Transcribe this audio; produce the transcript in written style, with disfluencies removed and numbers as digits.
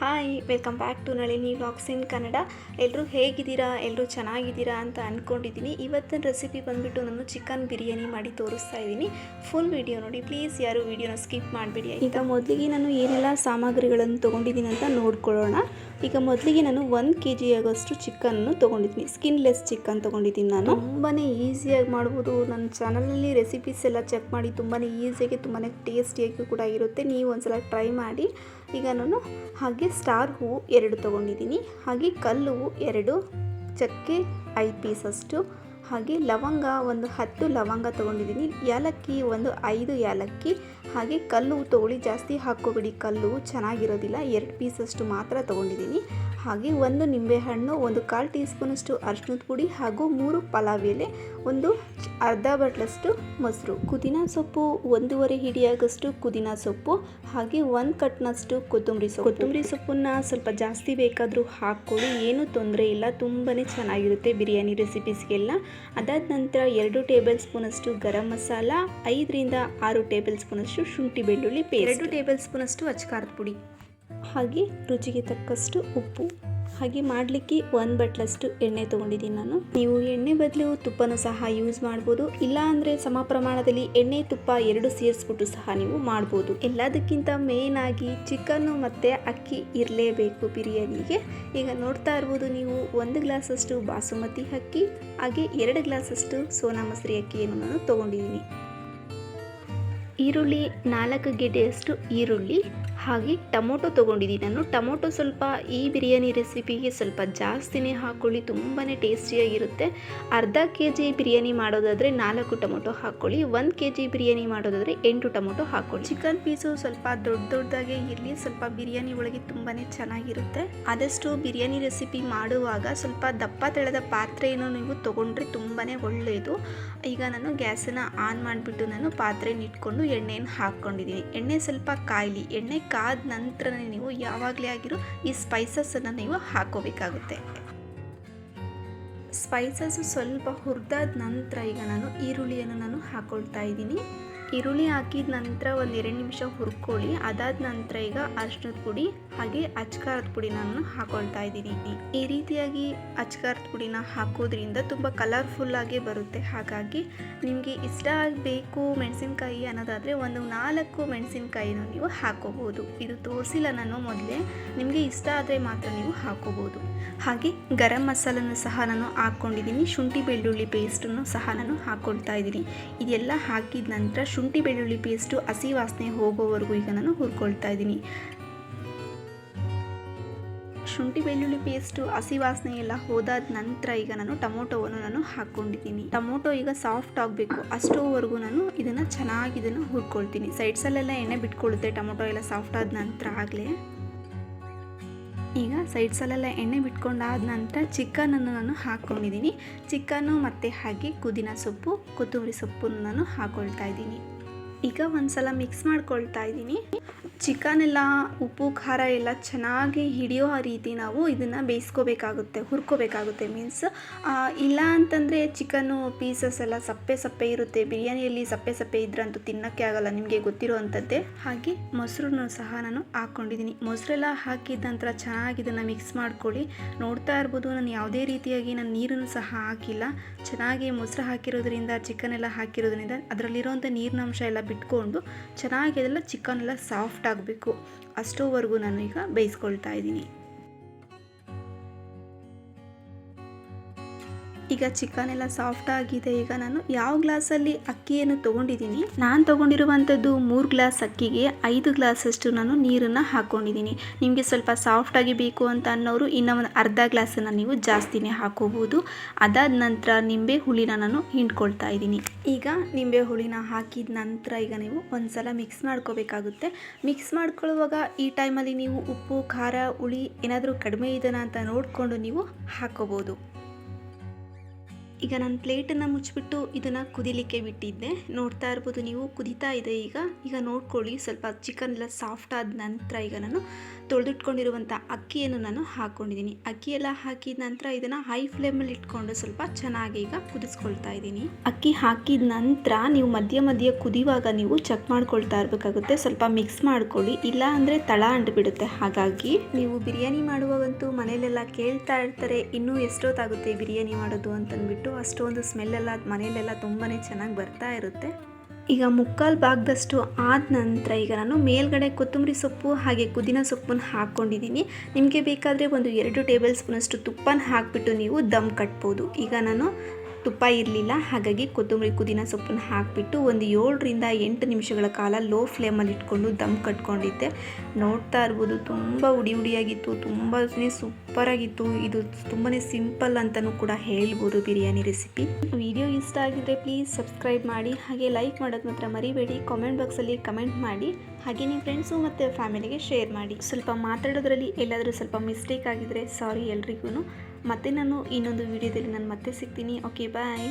Hi, welcome back to Nalini vlogs in Kannada. ಎಲ್ಲರೂ ಹೇಗಿದ್ದೀರಾ? ಎಲ್ಲರೂ ಚೆನ್ನಾಗಿದ್ದೀರಾ ಅಂತ ಅಂದ್ಕೊಂಡಿದ್ದೀನಿ. ಇವತ್ತಿನ ರೆಸಿಪಿ ಬಂದುಬಿಟ್ಟು ನಾನು ಚಿಕನ್ ಬಿರಿಯಾನಿ ಮಾಡಿ ತೋರಿಸ್ತಾ ಇದ್ದೀನಿ. ಫುಲ್ ವಿಡಿಯೋ ನೋಡಿ ಪ್ಲೀಸ್, ಯಾರು ವಿಡಿಯೋನ ಸ್ಕಿಪ್ ಮಾಡಬೇಡಿ. ಈಗ ಮೊದಲಿಗೆ ನಾನು ಏನೆಲ್ಲ ಸಾಮಗ್ರಿಗಳನ್ನು ತೊಗೊಂಡಿದ್ದೀನಿ ಅಂತ ನೋಡ್ಕೊಳ್ಳೋಣ. ಈಗ ಮೊದಲಿಗೆ ನಾನು 1 kg ಆಗೋಷ್ಟು ಚಿಕನ್ನು ತೊಗೊಂಡಿದ್ದೀನಿ. ಸ್ಕಿನ್ಲೆಸ್ ಚಿಕನ್ ತೊಗೊಂಡಿದ್ದೀನಿ. ನಾನು ತುಂಬಾ ಈಸಿಯಾಗಿ ಮಾಡ್ಬೋದು. ನನ್ನ ಚಾನಲಲ್ಲಿ ರೆಸಿಪೀಸ್ ಎಲ್ಲ ಚೆಕ್ ಮಾಡಿ ತುಂಬಾ ಈಸಿಯಾಗಿ ತುಂಬಾ ಟೇಸ್ಟಿಯಾಗಿ ಕೂಡ ಇರುತ್ತೆ. ನೀವು ಒಂದ್ಸಲ ಟ್ರೈ ಮಾಡಿ. ಈಗ ನಾನು ಹಾಗೆ ಸ್ಟಾರ್ ಹೂವು 2 ತೊಗೊಂಡಿದ್ದೀನಿ, ಹಾಗೆ ಕಲ್ಲು ಹೂವು 2, ಚಕ್ಕೆ 5 ಪೀಸಷ್ಟು, ಹಾಗೆ ಲವಂಗ ಒಂದು 10 ಲವಂಗ ತೊಗೊಂಡಿದ್ದೀನಿ, ಏಲಕ್ಕಿ ಒಂದು 5 ಏಲಕ್ಕಿ, ಹಾಗೆ ಕಲ್ಲು ಹೂವು ತೊಗೊಳ್ಳಿ, ಜಾಸ್ತಿ ಹಾಕ್ಕೋಬೇಡಿ, ಕಲ್ಲು ಚೆನ್ನಾಗಿರೋದಿಲ್ಲ. 2 ಪೀಸಷ್ಟು ಮಾತ್ರ ತೊಗೊಂಡಿದ್ದೀನಿ. ಹಾಗೆ 1 ನಿಂಬೆಹಣ್ಣು, 1/4 ಟೀ ಸ್ಪೂನಷ್ಟು ಅರಿಶಿಣದ ಪುಡಿ, ಹಾಗೂ 3 ಪಲಾವ್ ಎಲೆ, ಒಂದು ಅರ್ಧ ಬಟ್ಲಷ್ಟು ಮೊಸರು, ಪುದೀನ ಸೊಪ್ಪು 1.5 ಹಿಡಿಯಾಗಷ್ಟು ಪುದೀನ ಸೊಪ್ಪು, ಹಾಗೆ 1 ಕಟ್ನಷ್ಟು ಕೊತ್ತಂಬರಿ ಸೊಪ್ಪು. ಕೊತ್ತಂಬರಿ ಸೊಪ್ಪನ್ನು ಸ್ವಲ್ಪ ಜಾಸ್ತಿ ಬೇಕಾದರೂ ಹಾಕ್ಕೊಳ್ಳಿ, ಏನೂ ತೊಂದರೆ ಇಲ್ಲ, ತುಂಬಾ ಚೆನ್ನಾಗಿರುತ್ತೆ ಬಿರಿಯಾನಿ ರೆಸಿಪೀಸ್ಗೆಲ್ಲ. ಅದಾದ ನಂತರ 2 ಟೇಬಲ್ ಸ್ಪೂನಷ್ಟು ಗರಂ ಮಸಾಲ, 5 ರಿಂದ 6 ಟೇಬಲ್ ಸ್ಪೂನಷ್ಟು ಶುಂಠಿ ಬೆಳ್ಳುಳ್ಳಿ ಪೇಸ್ಟ್, 2 ಟೇಬಲ್ ಸ್ಪೂನಷ್ಟು ಅಚ್ಕಾರದ ಪುಡಿ, ಹಾಗೆ ರುಚಿಗೆ ತಕ್ಕಷ್ಟು ಉಪ್ಪು. ಹಾಗೆ ಮಾಡಲಿಕ್ಕೆ 1 ಬಟ್ಲಷ್ಟು ಎಣ್ಣೆ ತೊಗೊಂಡಿದ್ದೀನಿ ನಾನು. ನೀವು ಎಣ್ಣೆ ಬದಲು ತುಪ್ಪನೂ ಸಹ ಯೂಸ್ ಮಾಡ್ಬೋದು, ಇಲ್ಲ ಅಂದರೆ ಸಮ ಪ್ರಮಾಣದಲ್ಲಿ ಎಣ್ಣೆ ತುಪ್ಪ 2 ಸೇರಿಸ್ಬಿಟ್ಟು ಸಹ ನೀವು ಮಾಡ್ಬೋದು. ಎಲ್ಲದಕ್ಕಿಂತ ಮೇನ್ ಆಗಿ ಚಿಕನ್ನು ಮತ್ತು ಅಕ್ಕಿ ಇರಲೇಬೇಕು ಬಿರಿಯಾನಿಗೆ. ಈಗ ನೋಡ್ತಾ ಇರ್ಬೋದು ನೀವು, 1 ಗ್ಲಾಸಷ್ಟು ಬಾಸುಮತಿ ಅಕ್ಕಿ, ಹಾಗೆ 2 ಗ್ಲಾಸಷ್ಟು ಸೋನಾ ಮಸೂರಿ ಅಕ್ಕಿಯನ್ನು ನಾನು ತೊಗೊಂಡಿದ್ದೀನಿ. ಈರುಳ್ಳಿ 4 ಗೆಡ್ಡೆಯಷ್ಟು ಈರುಳ್ಳಿ, ಹಾಗೆ ಟೊಮೊಟೊ ತೊಗೊಂಡಿದ್ದೀನಿ ನಾನು. ಟೊಮೊಟೊ ಸ್ವಲ್ಪ ಈ ಬಿರಿಯಾನಿ ರೆಸಿಪಿಗೆ ಸ್ವಲ್ಪ ಜಾಸ್ತಿನೇ ಹಾಕ್ಕೊಳ್ಳಿ, ತುಂಬಾ ಟೇಸ್ಟಿಯಾಗಿರುತ್ತೆ. ಅರ್ಧ kg ಬಿರಿಯಾನಿ ಮಾಡೋದಾದರೆ 4 ಟೊಮೊಟೊ ಹಾಕ್ಕೊಳ್ಳಿ, 1 kg ಬಿರಿಯಾನಿ ಮಾಡೋದಾದರೆ 8 ಟೊಮೊಟೊ ಹಾಕ್ಕೊಳ್ಳಿ. ಚಿಕನ್ ಪೀಸು ಸ್ವಲ್ಪ ದೊಡ್ಡದಾಗೇ ಇರಲಿ, ಸ್ವಲ್ಪ ಬಿರಿಯಾನಿ ಒಳಗೆ ತುಂಬಾ ಚೆನ್ನಾಗಿರುತ್ತೆ. ಆದಷ್ಟು ಬಿರಿಯಾನಿ ರೆಸಿಪಿ ಮಾಡುವಾಗ ಸ್ವಲ್ಪ ದಪ್ಪ ತೆಳೆದ ಪಾತ್ರೆಯನ್ನು ನೀವು ತೊಗೊಂಡ್ರೆ ತುಂಬಾ ಒಳ್ಳೆಯದು. ಈಗ ನಾನು ಗ್ಯಾಸನ್ನು ಆನ್ ಮಾಡಿಬಿಟ್ಟು ನಾನು ಪಾತ್ರೆನ ಇಟ್ಕೊಂಡು ಎಣ್ಣೆಯನ್ನು ಹಾಕ್ಕೊಂಡಿದ್ದೀನಿ. ಎಣ್ಣೆ ಸ್ವಲ್ಪ ಕಾಯಲಿ, ಎಣ್ಣೆ ಕಾದ ನಂತರನೇ ನೀವು ಯಾವಾಗಲೇ ಆಗಿರೋ ಈ ಸ್ಪೈಸಸನ್ನು ನೀವು ಹಾಕೋಬೇಕಾಗುತ್ತೆ. ಸ್ಪೈಸಸ್ ಸ್ವಲ್ಪ ಹುರಿದಾದ ನಂತರ ಈಗ ನಾನು ಈರುಳ್ಳಿಯನ್ನು ನಾನು ಹಾಕ್ಕೊಳ್ತಾ ಇದ್ದೀನಿ. ಈರುಳ್ಳಿ ಹಾಕಿದ ನಂತರ 1-2 ನಿಮಿಷ ಹುರ್ಕೊಳ್ಳಿ. ಅದಾದ ನಂತರ ಈಗ ಅರಿಶಿಣದ ಪುಡಿ ಹಾಗೆ ಅಚ್ಕಾರದ ಪುಡಿ ನಾನು ಹಾಕೊಳ್ತಾ ಇದ್ದೀನಿ. ಈ ರೀತಿಯಾಗಿ ಅಚ್ಕಾರದ ಪುಡಿನ ಹಾಕೋದ್ರಿಂದ ತುಂಬ ಕಲರ್ಫುಲ್ಲಾಗಿ ಬರುತ್ತೆ. ಹಾಗಾಗಿ ನಿಮಗೆ ಇಷ್ಟ ಆಗಬೇಕು ಮೆಣಸಿನ್ಕಾಯಿ ಅನ್ನೋದಾದರೆ 4 ಮೆಣಸಿನ್ಕಾಯಿನ ನೀವು ಹಾಕೋಬೋದು. ಇದು ತೋರಿಸಿಲ್ಲ ನಾನು ಮೊದಲೇ, ನಿಮಗೆ ಇಷ್ಟ ಆದರೆ ಮಾತ್ರ ನೀವು ಹಾಕೋಬೋದು. ಹಾಗೆ ಗರಂ ಮಸಾಲನ್ನು ಸಹ ನಾನು ಹಾಕ್ಕೊಂಡಿದ್ದೀನಿ, ಶುಂಠಿ ಬೆಳ್ಳುಳ್ಳಿ ಪೇಸ್ಟನ್ನು ಸಹ ನಾನು ಹಾಕ್ಕೊಳ್ತಾ ಇದ್ದೀನಿ. ಇದೆಲ್ಲ ಹಾಕಿದ ನಂತರ ಶುಂಠಿ ಬೆಳ್ಳುಳ್ಳಿ ಪೇಸ್ಟು ಹಸಿ ವಾಸನೆ ಹೋಗೋವರೆಗೂ ಈಗ ನಾನು ಹುರ್ಕೊಳ್ತಾ ಇದ್ದೀನಿ. ಶುಂಠಿ ಬೆಳ್ಳುಳ್ಳಿ ಪೇಸ್ಟು ಹಸಿ ವಾಸನೆ ಎಲ್ಲ ಹೋದಾದ ನಂತರ ಈಗ ನಾನು ಟೊಮೊಟೊವನ್ನು ನಾನು ಹಾಕ್ಕೊಂಡಿದ್ದೀನಿ. ಟೊಮೊಟೊ ಈಗ ಸಾಫ್ಟ್ ಆಗಬೇಕು, ಅಷ್ಟೋವರೆಗೂ ನಾನು ಇದನ್ನು ಹುರ್ಕೊಳ್ತೀನಿ. ಸೈಡ್ಸಲ್ಲೆಲ್ಲ ಎಣ್ಣೆ ಬಿಟ್ಕೊಳ್ಳುತ್ತೆ ಟೊಮೊಟೊ ಎಲ್ಲ ಸಾಫ್ಟ್ ಆದ ನಂತರ. ಆಗಲೇ ಈಗ ಸೈಡ್ಸಲ್ಲೆಲ್ಲ ಎಣ್ಣೆ ಬಿಟ್ಕೊಂಡಾದ ನಂತರ ಚಿಕನನ್ನು ನಾನು ಹಾಕ್ಕೊಂಡಿದ್ದೀನಿ. ಚಿಕನ್ನು ಮತ್ತು ಹಾಗೆ ಪುದೀನ ಸೊಪ್ಪು, ಕೊತ್ತಂಬರಿ ಸೊಪ್ಪನ್ನು ನಾನು ಹಾಕ್ಕೊಳ್ತಾ ಇದ್ದೀನಿ. ಈಗ ಒಂದ್ಸಲ ಮಿಕ್ಸ್ ಮಾಡ್ಕೊಳ್ತಾ ಇದ್ದೀನಿ. ಚಿಕನ್ ಎಲ್ಲ ಉಪ್ಪು ಖಾರ ಎಲ್ಲ ಚೆನ್ನಾಗಿ ಹಿಡಿಯೋ ರೀತಿ ನಾವು ಇದನ್ನು ಬೇಯಿಸ್ಕೋಬೇಕಾಗುತ್ತೆ, ಹುರ್ಕೋಬೇಕಾಗುತ್ತೆ. ಮೀನ್ಸ್ ಇಲ್ಲ ಅಂತಂದರೆ ಚಿಕನ್ನು ಪೀಸಸ್ ಎಲ್ಲ ಸಪ್ಪೆ ಇರುತ್ತೆ. ಬಿರಿಯಾನಿಯಲ್ಲಿ ಸಪ್ಪೆ ಇದ್ರಂತೂ ತಿನ್ನೋಕ್ಕೆ ಆಗಲ್ಲ, ನಿಮಗೆ ಗೊತ್ತಿರೋ ಅಂಥದ್ದೇ. ಹಾಗೆ ಮೊಸರನ್ನು ಸಹ ನಾನು ಹಾಕ್ಕೊಂಡಿದ್ದೀನಿ. ಮೊಸರೆಲ್ಲ ಹಾಕಿದ ನಂತರ ಚೆನ್ನಾಗಿ ಇದನ್ನು ಮಿಕ್ಸ್ ಮಾಡ್ಕೊಳ್ಳಿ. ನೋಡ್ತಾ ಇರ್ಬೋದು, ನಾನು ಯಾವುದೇ ರೀತಿಯಾಗಿ ನಾನು ನೀರನ್ನು ಸಹ ಹಾಕಿಲ್ಲ. ಚೆನ್ನಾಗಿ ಮೊಸರು ಹಾಕಿರೋದ್ರಿಂದ, ಚಿಕನ್ ಎಲ್ಲ ಹಾಕಿರೋದ್ರಿಂದ ಅದರಲ್ಲಿರೋಂಥ ನೀರಿನಂಶ ಎಲ್ಲ ಬಿಟ್ಕೊಂಡು ಚೆನ್ನಾಗಿ ಅದೆಲ್ಲ ಚಿಕನ್ ಎಲ್ಲ ಸಾಫ್ಟ್ ಆಗಬೇಕು. ಅಷ್ಟೋವರೆಗೂ ನಾನು ಈಗ ಬೇಯಿಸ್ಕೊಳ್ತಾ ಇದ್ದೀನಿ. ಈಗ ಚಿಕನ್ ಎಲ್ಲ ಸಾಫ್ಟ್ ಆಗಿದೆ. ಈಗ ನಾನು ಯಾವ ಗ್ಲಾಸಲ್ಲಿ ಅಕ್ಕಿಯನ್ನು ತೊಗೊಂಡಿದ್ದೀನಿ, ನಾನು ತೊಗೊಂಡಿರುವಂಥದ್ದು 3 ಗ್ಲಾಸ್ ಅಕ್ಕಿಗೆ 5 ಗ್ಲಾಸಷ್ಟು ನಾನು ನೀರನ್ನು ಹಾಕ್ಕೊಂಡಿದ್ದೀನಿ. ನಿಮಗೆ ಸ್ವಲ್ಪ ಸಾಫ್ಟಾಗಿ ಬೇಕು ಅಂತ ಅನ್ನೋರು ಇನ್ನೂ ಒಂದು ಅರ್ಧ ಗ್ಲಾಸನ್ನು ನೀವು ಜಾಸ್ತಿನೇ ಹಾಕೋಬೋದು. ಅದಾದ ನಂತರ ನಿಂಬೆ ಹುಳಿನ ನಾನು ಹಿಂಡ್ಕೊಳ್ತಾ ಇದ್ದೀನಿ. ಈಗ ನಿಂಬೆ ಹುಳಿನ ಹಾಕಿದ ನಂತರ ಈಗ ನೀವು ಒಂದ್ಸಲ ಮಿಕ್ಸ್ ಮಾಡ್ಕೋಬೇಕಾಗುತ್ತೆ. ಮಿಕ್ಸ್ ಮಾಡ್ಕೊಳ್ಳುವಾಗ ಈ ಟೈಮಲ್ಲಿ ನೀವು ಉಪ್ಪು ಖಾರ ಹುಳಿ ಏನಾದರೂ ಕಡಿಮೆ ಇದೆನಾ ಅಂತ ನೋಡಿಕೊಂಡು ನೀವು ಹಾಕೋಬೋದು. ಈಗ ನಾನು ಪ್ಲೇಟನ್ನು ಮುಚ್ಚಿಬಿಟ್ಟು ಇದನ್ನು ಕುದಿಲಿಕ್ಕೆ ಬಿಟ್ಟಿದ್ದೆ. ನೋಡ್ತಾ ಇರ್ಬೋದು ನೀವು, ಕುದೀತಾ ಇದೆ. ಈಗ ನೋಡ್ಕೊಳ್ಳಿ, ಸ್ವಲ್ಪ ಚಿಕನ್ ಎಲ್ಲ ಸಾಫ್ಟ್ ಆದ ನಂತರ ಈಗ ನಾನು ತೊಳೆದಿಟ್ಕೊಂಡಿರುವಂಥ ಅಕ್ಕಿಯನ್ನು ನಾನು ಹಾಕ್ಕೊಂಡಿದ್ದೀನಿ. ಅಕ್ಕಿ ಎಲ್ಲ ಹಾಕಿದ ನಂತರ ಇದನ್ನು ಹೈ ಫ್ಲೇಮಲ್ಲಿ ಇಟ್ಕೊಂಡು ಸ್ವಲ್ಪ ಚೆನ್ನಾಗಿ ಈಗ ಕುದಿಸ್ಕೊಳ್ತಾ ಇದ್ದೀನಿ. ಅಕ್ಕಿ ಹಾಕಿದ ನಂತರ ನೀವು ಮಧ್ಯ ಮಧ್ಯ ಕುದಿಯುವಾಗ ನೀವು ಚೆಕ್ ಮಾಡ್ಕೊಳ್ತಾ ಇರಬೇಕಾಗುತ್ತೆ. ಸ್ವಲ್ಪ ಮಿಕ್ಸ್ ಮಾಡ್ಕೊಳ್ಳಿ, ಇಲ್ಲ ಅಂದರೆ ತಳ ಅಂಟಿಬಿಡುತ್ತೆ. ಹಾಗಾಗಿ ನೀವು ಬಿರಿಯಾನಿ ಮಾಡುವಾಗಂತೂ ಮನೆಯಲ್ಲೆಲ್ಲ ಕೇಳ್ತಾ ಇರ್ತಾರೆ, ಇನ್ನೂ ಎಷ್ಟೊತ್ತಾಗುತ್ತೆ ಬಿರಿಯಾನಿ ಮಾಡೋದು ಅಂತಂದ್ಬಿಟ್ಟು. ಅಷ್ಟೊಂದು ಸ್ಮೆಲ್ಲೆಲ್ಲ ಮನೆಯಲ್ಲೆಲ್ಲ ತುಂಬಾ ಚೆನ್ನಾಗಿ ಬರ್ತಾ ಇರುತ್ತೆ. ಈಗ ಮುಕ್ಕಾಲು ಭಾಗದಷ್ಟು ಆದ ನಂತರ ಈಗ ನಾನು ಮೇಲ್ಗಡೆ ಕೊತ್ತಂಬರಿ ಸೊಪ್ಪು ಹಾಗೆ ಪುದೀನ ಸೊಪ್ಪನ್ನು ಹಾಕ್ಕೊಂಡಿದ್ದೀನಿ. ನಿಮಗೆ ಬೇಕಾದರೆ ಒಂದು 2 ಟೇಬಲ್ ಸ್ಪೂನಷ್ಟು ತುಪ್ಪನ ಹಾಕಿಬಿಟ್ಟು ನೀವು ದಮ್ ಕಟ್ಬೋದು. ಈಗ ನಾನು ತುಪ್ಪ ಇರಲಿಲ್ಲ, ಹಾಗಾಗಿ ಕೊತ್ತಂಬರಿ ಪುದೀನ ಸೊಪ್ಪನ್ನು ಹಾಕಿಬಿಟ್ಟು ಒಂದು 7ರಿಂದ 8 ನಿಮಿಷಗಳ ಕಾಲ ಲೋ ಫ್ಲೇಮಲ್ಲಿ ಇಟ್ಕೊಂಡು ದಮ್ ಕಟ್ಕೊಂಡಿದ್ದೆ. ನೋಡ್ತಾ ಇರ್ಬೋದು, ತುಂಬ ಉಡಿಯಾಗಿತ್ತು, ತುಂಬಾ ಸೂಪರಾಗಿತ್ತು. ಇದು ತುಂಬಾ ಸಿಂಪಲ್ ಅಂತಲೂ ಕೂಡ ಹೇಳ್ಬೋದು ಬಿರಿಯಾನಿ ರೆಸಿಪಿ. ವಿಡಿಯೋ ಇಷ್ಟ ಆಗಿದ್ರೆ ಪ್ಲೀಸ್ ಸಬ್ಸ್ಕ್ರೈಬ್ ಮಾಡಿ, ಹಾಗೆ ಲೈಕ್ ಮಾಡೋದು ಮಾತ್ರ ಮರಿಬೇಡಿ. ಕಾಮೆಂಟ್ ಬಾಕ್ಸಲ್ಲಿ ಕಮೆಂಟ್ ಮಾಡಿ, ಹಾಗೆ ನಿಮ್ಮ ಫ್ರೆಂಡ್ಸು ಮತ್ತು ಫ್ಯಾಮಿಲಿಗೆ ಶೇರ್ ಮಾಡಿ. ಸ್ವಲ್ಪ ಮಾತಾಡೋದ್ರಲ್ಲಿ ಎಲ್ಲಾದರೂ ಸ್ವಲ್ಪ ಮಿಸ್ಟೇಕ್ ಆಗಿದ್ರೆ ಸಾರಿ ಎಲ್ರಿಗೂ. ಮತ್ತೆ ನಾನು ಇನ್ನೊಂದು ವಿಡಿಯೋದಲ್ಲಿ ನಾನು ಮತ್ತೆ ಸಿಗ್ತೀನಿ. ಓಕೆ, ಬಾಯ್.